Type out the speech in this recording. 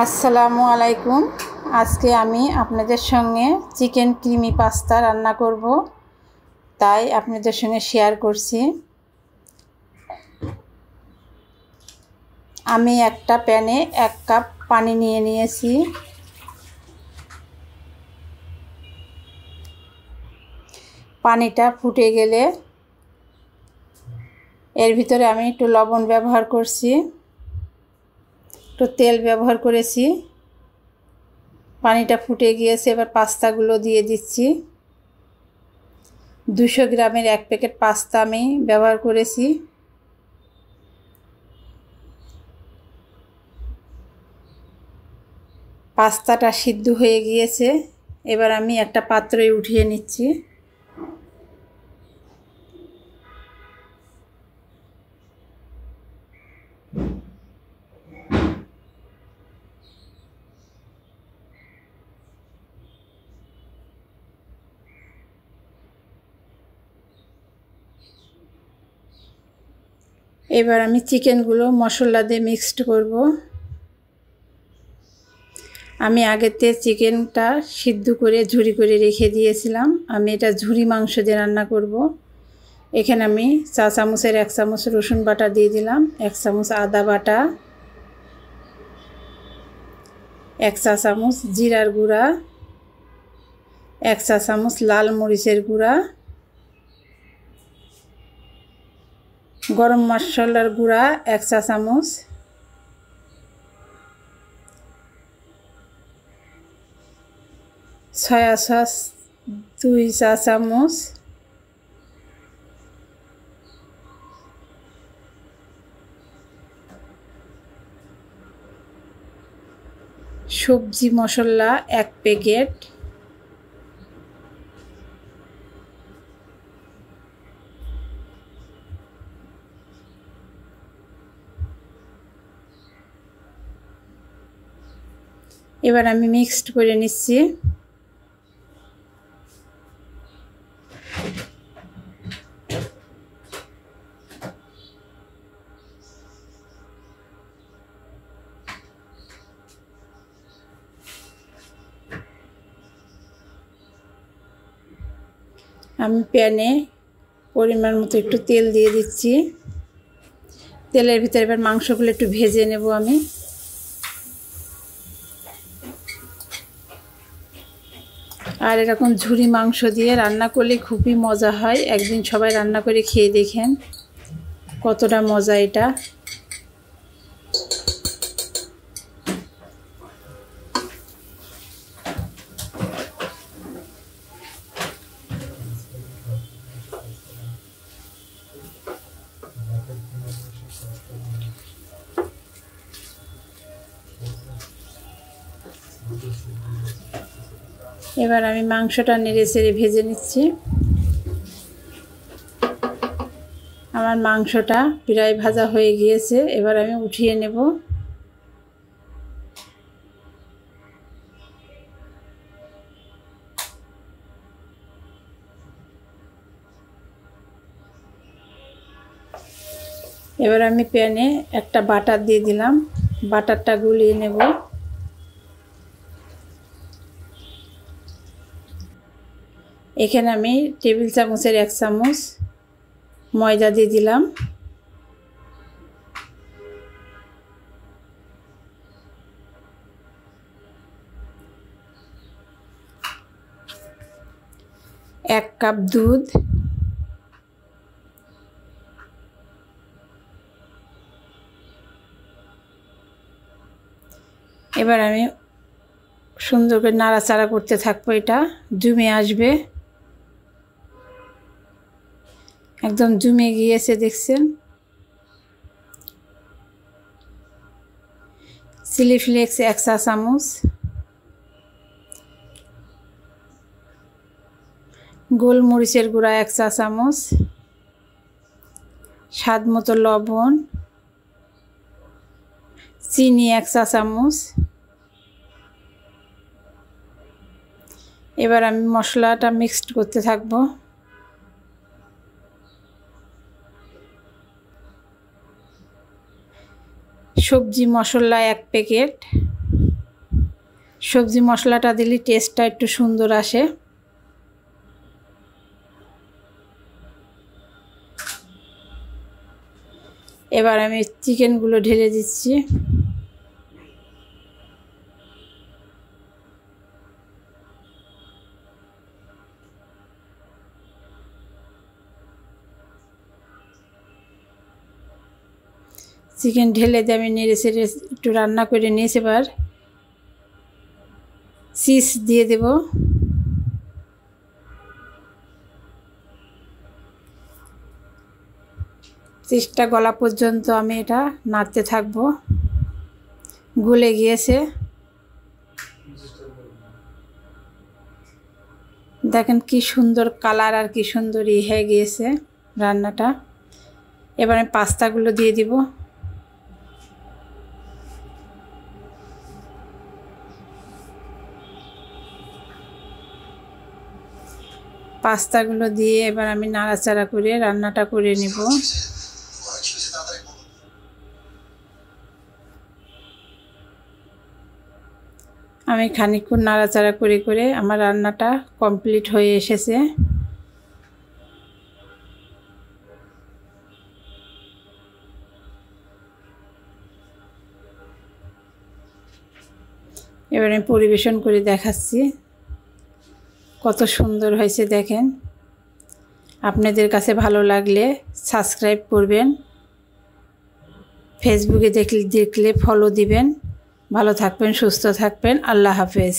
আসসালামু আলাইকুম। আজকে আমি আপনাদের সঙ্গে চিকেন ক্রিমি পাস্তা রান্না করব, তাই আপনাদের সঙ্গে শেয়ার করছি। আমি একটা প্যানে 1 কাপ পানি নিয়ে নিয়েছি। পানিটা ফুটে গেলে এর ভিতরে আমি একটু লবণ ব্যবহার করছি, একটু তেল ব্যবহার করেছি। পানিটা ফুটে গিয়েছে, এবার পাস্তাগুলো দিয়ে দিচ্ছি। 200 গ্রামের 1 প্যাকেট পাস্তা আমি ব্যবহার করেছি। পাস্তাটা সিদ্ধ হয়ে গিয়েছে, এবার আমি একটা পাত্রে উঠিয়ে নিচ্ছি। এবার আমি চিকেনগুলো মশলা দিয়ে মিক্সড করব। আমি আগেতে চিকেনটা সিদ্ধ করে ঝুরি করে রেখে দিয়েছিলাম। আমি এটা ঝুরি মাংস দিয়ে রান্না করব। এখানে আমি 4 চামচের 1 চামচ রসুন বাটা দিয়ে দিলাম, 1 চামচ আদা বাটা, 1 চা চামচ জিরার গুঁড়া, 1 চা চামচ লাল মরিচের গুঁড়া, গরম মশলার গুঁড়া 1 চা চামচ, সয়া সস 2 চা চামচ, সবজি মশলা 1 প্যাকেট, এবার আমি মিক্সড করে নিচ্ছি। আমি প্যানে পরিমাণ মতো একটু তেল দিয়ে দিচ্ছি। তেলের ভিতরে এবার মাংসগুলো একটু ভেজে নেব আমি। আর এরকম ঝুরি মাংস দিয়ে রান্না করলে খুবই মজা হয়। একদিন সবাই রান্না করে খেয়ে দেখেন কতটা মজা এটা। এবার আমি মাংসটা নেড়ে চেড়ে ভেজে নিচ্ছি। আমার মাংসটা প্রায় ভাজা হয়ে গিয়েছে, এবার আমি উঠিয়ে নেব। এবার আমি প্যানে একটা বাটার দিয়ে দিলাম, বাটারটা গুলিয়ে নেব। এখানে আমি টেবিল চামচের 1 চামচ ময়দা দিয়ে দিলাম। এক কাপ দুধ, এবার আমি সুন্দর করে নাড়াচাড়া করতে থাকবো। এটা জমে আসবে, একদম জমে গিয়েছে দেখছেন। চিলি ফ্লেক্স 1 চা চামচ, গোলমরিচের গুঁড়া 1 চা চামচ, স্বাদ মতো লবণ, চিনি 1 চা চামচ। এবার আমি মশলাটা মিক্সড করতে থাকবো। সবজি মশলা 1 প্যাকেট, সবজি মশলাটা দিলে টেস্টটা একটু সুন্দর আসে। এবার আমি চিকেনগুলো ঢেলে দিচ্ছি। চিকেন ঢেলে দিয়ে আমি নেড়ে চেড়ে একটু রান্না করে নিয়েছি। এবার চিজ দিয়ে দেব। চিজটা গলা পর্যন্ত আমি এটা নাড়তে থাকবো। গলে গিয়েছে, দেখেন কি সুন্দর কালার আর কি সুন্দর হয়ে গিয়েছে রান্নাটা। এবার আমি পাস্তাগুলো দিয়ে দিব। পাস্তাগুলো দিয়ে এবার আমি নাড়াচাড়া করে রান্নাটা করে নিব। আমি খানিকক্ষণ নাড়াচাড়া করে করে আমার রান্নাটা কমপ্লিট হয়ে এসেছে। এবার আমি পরিবেশন করে দেখাচ্ছি কত সুন্দর হয়েছে দেখেন। আপনাদের কাছে ভালো লাগলে সাবস্ক্রাইব করবেন, ফেসবুকে দেখলে ফলো দিবেন। ভালো থাকবেন, সুস্থ থাকবেন। আল্লাহ হাফেজ।